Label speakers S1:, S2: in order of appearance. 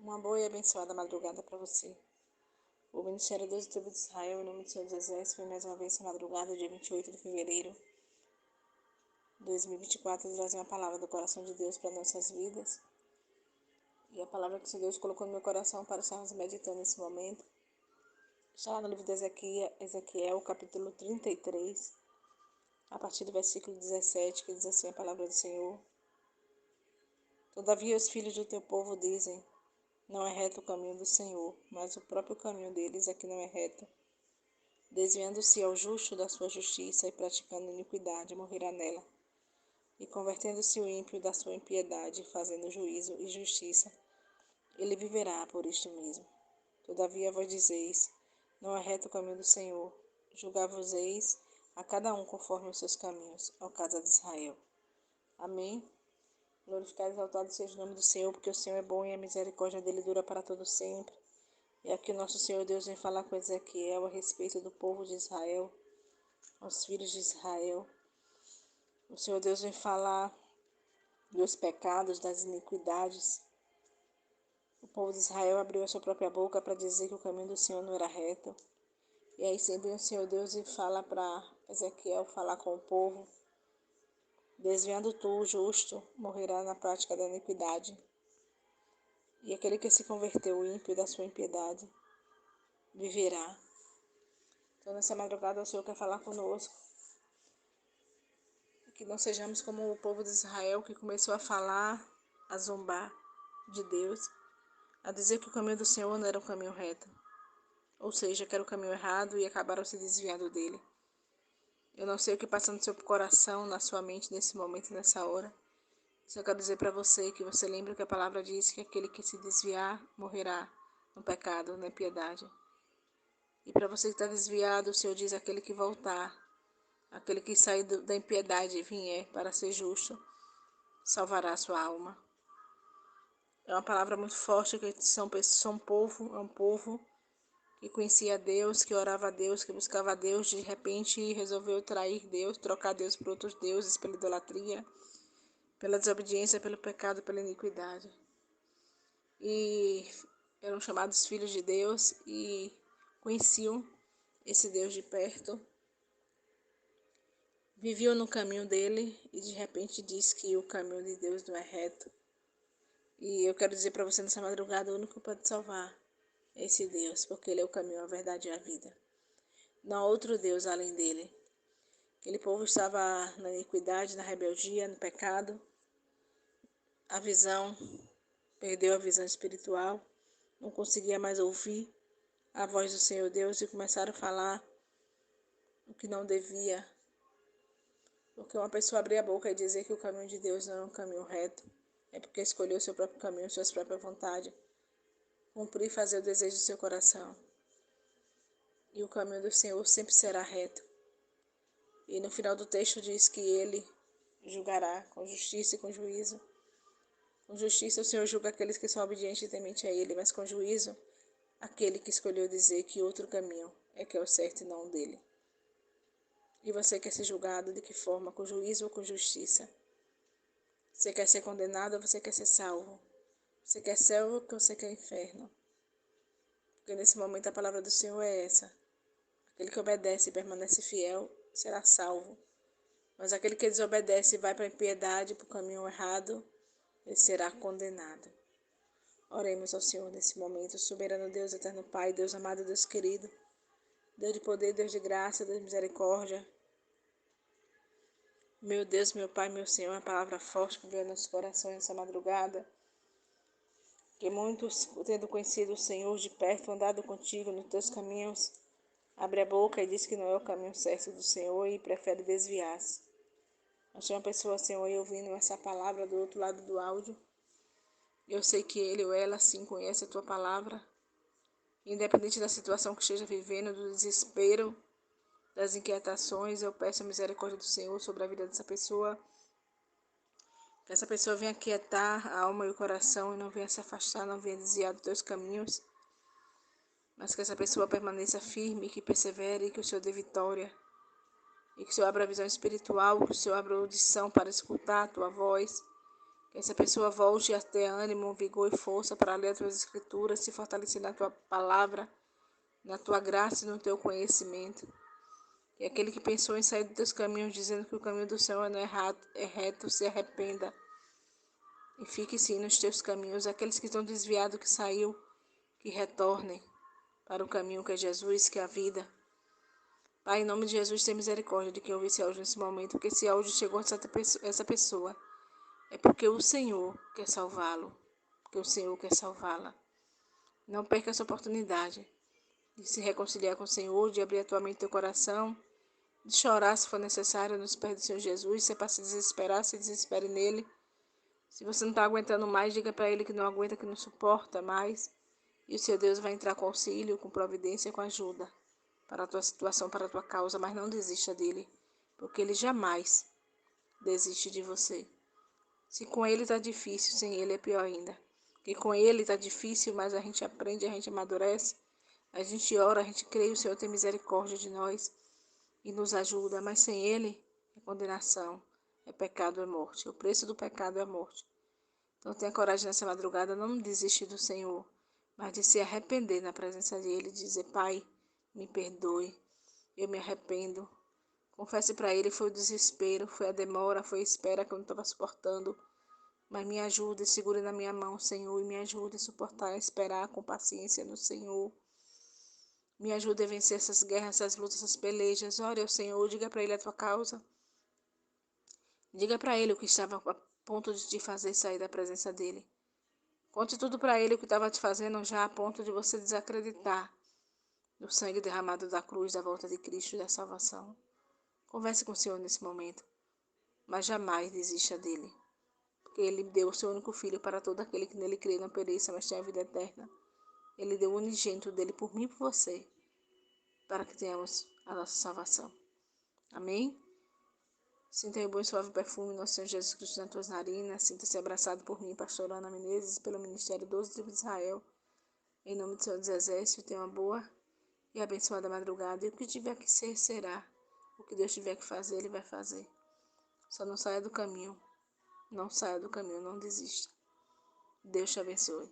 S1: Uma boa e abençoada madrugada para você. O Ministério Deus do Povo de Israel, em nome do Senhor dos Exércitos, foi mais uma vez essa madrugada, dia 28 de fevereiro de 2024, trazer uma palavra do coração de Deus para nossas vidas. E a palavra que o Senhor Deus colocou no meu coração para estarmos meditando nesse momento está lá no livro de Ezequiel, capítulo 33, a partir do versículo 17, que diz assim a palavra do Senhor. Todavia os filhos do teu povo dizem: não é reto o caminho do Senhor, mas o próprio caminho deles é que não é reto. Desviando-se ao justo da sua justiça e praticando iniquidade, morrerá nela. E convertendo-se o ímpio da sua impiedade, fazendo juízo e justiça, ele viverá por isto mesmo. Todavia vós dizeis: não é reto o caminho do Senhor. Julgai-vos-eis a cada um conforme os seus caminhos, ó casa de Israel. Amém. Glorificado e exaltado seja o nome do Senhor, porque o Senhor é bom e a misericórdia dele dura para todo sempre. E aqui nosso Senhor Deus vem falar com Ezequiel a respeito do povo de Israel, aos filhos de Israel. O Senhor Deus vem falar dos pecados, das iniquidades. O povo de Israel abriu a sua própria boca para dizer que o caminho do Senhor não era reto. E aí sempre o Senhor Deus fala para Ezequiel falar com o povo: desviando tu, o justo, morrerá na prática da iniquidade. E aquele que se converteu, o ímpio da sua impiedade, viverá. Então nessa madrugada o Senhor quer falar conosco. Que não sejamos como o povo de Israel que começou a falar, a zombar de Deus, a dizer que o caminho do Senhor não era um caminho reto. Ou seja, que era o caminho errado e acabaram se desviando dele. Eu não sei o que passa no seu coração, na sua mente, nesse momento, nessa hora. Só quero dizer para você que você lembra que a palavra diz que aquele que se desviar morrerá no pecado, na impiedade. E para você que está desviado, o Senhor diz: aquele que voltar, aquele que sair da impiedade e vier para ser justo, salvará a sua alma. É uma palavra muito forte, que é um povo que conhecia Deus, que orava a Deus, que buscava a Deus, de repente resolveu trair Deus, trocar Deus por outros deuses, pela idolatria, pela desobediência, pelo pecado, pela iniquidade. E eram chamados filhos de Deus e conheciam esse Deus de perto, viviam no caminho dele e de repente diz que o caminho de Deus não é reto. E eu quero dizer para você nessa madrugada: o único que pode salvar é esse Deus, porque ele é o caminho, a verdade e a vida. Não há outro Deus além dele. Aquele povo estava na iniquidade, na rebeldia, no pecado. A visão, perdeu a visão espiritual, não conseguia mais ouvir a voz do Senhor Deus e começaram a falar o que não devia. Porque uma pessoa abrir a boca e dizer que o caminho de Deus não é um caminho reto, é porque escolheu o seu próprio caminho, suas próprias vontades, cumprir e fazer o desejo do seu coração. E o caminho do Senhor sempre será reto. E no final do texto diz que ele julgará com justiça e com juízo. Com justiça o Senhor julga aqueles que são obedientes e tementes a ele, mas com juízo aquele que escolheu dizer que outro caminho é que é o certo e não o dele. E você quer ser julgado de que forma? Com juízo ou com justiça? Você quer ser condenado ou você quer ser salvo? Você quer céu ou você quer inferno? Porque nesse momento a palavra do Senhor é essa: aquele que obedece e permanece fiel será salvo. Mas aquele que desobedece e vai para a impiedade, para o caminho errado, ele será condenado. Oremos ao Senhor nesse momento. Soberano Deus, eterno Pai, Deus amado, Deus querido, Deus de poder, Deus de graça, Deus de misericórdia. Meu Deus, meu Pai, meu Senhor, uma palavra forte que veio nos corações nessa madrugada. Que muitos, tendo conhecido o Senhor de perto, andado contigo nos teus caminhos, abre a boca e diz que não é o caminho certo do Senhor e prefere desviar-se. Nós temos uma pessoa, Senhor, aí ouvindo essa palavra do outro lado do áudio. Eu sei que ele ou ela, sim, conhece a tua palavra. Independente da situação que esteja vivendo, do desespero, das inquietações, eu peço a misericórdia do Senhor sobre a vida dessa pessoa. Que essa pessoa venha aquietar a alma e o coração e não venha se afastar, não venha desviar dos teus caminhos. Mas que essa pessoa permaneça firme, que persevere, que o Senhor dê vitória. E que o Senhor abra a visão espiritual, que o Senhor abra a audição para escutar a tua voz. Que essa pessoa volte a ter ânimo, vigor e força para ler as tuas escrituras, se fortalecer na tua palavra, na tua graça e no teu conhecimento. Que aquele que pensou em sair dos teus caminhos, dizendo que o caminho do Senhor não é reto, se arrependa e fique sim nos teus caminhos. Aqueles que estão desviados, que saiu, que retornem para o caminho que é Jesus, que é a vida. Pai, em nome de Jesus, tenha misericórdia de quem ouve esse áudio nesse momento, porque esse áudio chegou a essa pessoa. É porque o Senhor quer salvá-lo, porque o Senhor quer salvá-la. Não perca essa oportunidade de se reconciliar com o Senhor, de abrir a tua mente e teu coração, de chorar se for necessário nos pés do Senhor Jesus. Se é para se desesperar, se desespere nele. Se você não está aguentando mais, diga para ele que não aguenta, que não suporta mais. E o seu Deus vai entrar com auxílio, com providência, com ajuda para a tua situação, para a tua causa. Mas não desista dele, porque ele jamais desiste de você. Se com ele está difícil, sem ele é pior ainda. Porque com ele está difícil, mas a gente aprende, a gente amadurece. A gente ora, a gente crê, o Senhor tem misericórdia de nós e nos ajuda. Mas sem ele é condenação, é pecado, é morte. O preço do pecado é a morte. Então tenha coragem nessa madrugada, não desistir do Senhor, mas de se arrepender na presença dele, de dizer: Pai, me perdoe, eu me arrependo. Confesse para ele, foi o desespero, foi a demora, foi a espera que eu não estava suportando. Mas me ajude, segure na minha mão, Senhor, e me ajude a suportar, a esperar com paciência no Senhor. Me ajude a vencer essas guerras, essas lutas, essas pelejas. Ore ao Senhor, diga para ele a tua causa. Diga para ele o que estava a ponto de te fazer sair da presença dele. Conte tudo para ele o que estava te fazendo já a ponto de você desacreditar no sangue derramado da cruz, da volta de Cristo e da salvação. Converse com o Senhor nesse momento, mas jamais desista dele, porque ele deu o seu único filho para todo aquele que nele crê, não pereça, mas tenha a vida eterna. Ele deu o unigênito dele por mim e por você, para que tenhamos a nossa salvação. Amém? Sinta o bom e suave perfume, nosso Senhor Jesus Cristo, nas tuas narinas. Sinta-se abraçado por mim, pastor Ana Menezes, pelo Ministério 12 Tribos de Israel. Em nome do Senhor dos Exércitos, tenha uma boa e abençoada madrugada. E o que tiver que ser, será. O que Deus tiver que fazer, Ele vai fazer. Só não saia do caminho. Não saia do caminho, não desista. Deus te abençoe.